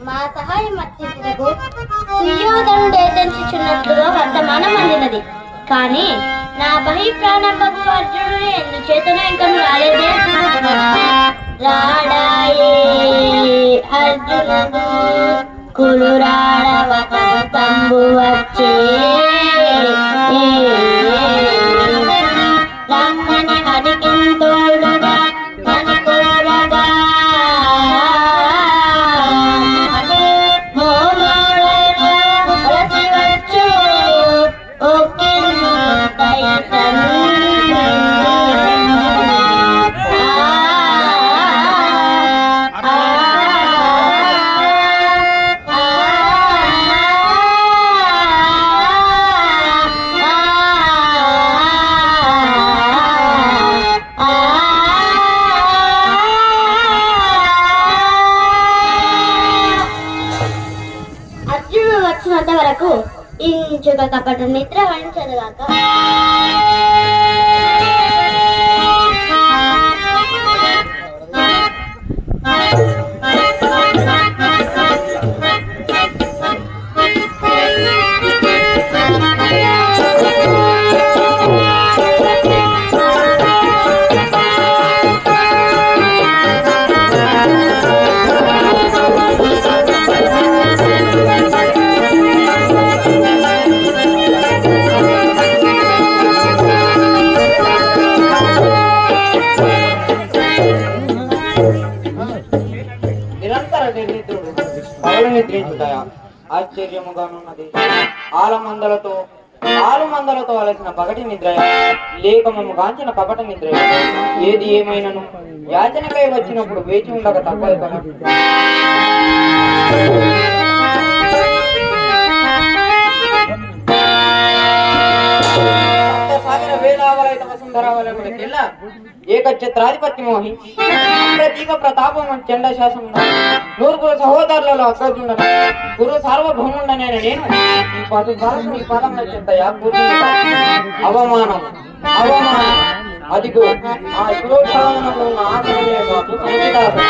మా సహాయం అత్యంతకు సుయోధనుడు దేశించున్నట్లుగా వర్తమానం అందినది. కానీ నా బహిప్రాణంబగు అర్జునుడు ఎందుచేతనో ఇంకను రాలేదే. రాడాయే అర్జునుడు కురురాడవ తంబు వచ్చే రమ్మని అడిగింతోడుగా అని కోరగా వచ్చినంత వరకు ఇంచుక కపట నిద్ర వహించదుగాక. ఆశ్చర్యముగానున్నది. ఆలుమందలతో అలసిన పగటి నిద్ర లేక మేము గాంచిన కపట నిద్ర. ఏది ఏమైనను యాచనకై వచ్చినప్పుడు వేచి ఉండక తప్పదు కదా. సాగర వేదావలైత వసుంధరావలములకెల్లా ఏకఛత్రాధిపత్యం వహించి ప్రతీక ప్రతాపం చండశాసం నూరుగురు సహోదరులలో అగ్రజుండన గురు సార్వభౌముండనైన నేను ఈ పదం చెంతయా అవమానం అదిగో ఆ శిరోత్సాహంలో ఉన్న ఆసనమే మాకు సముచితాసనం.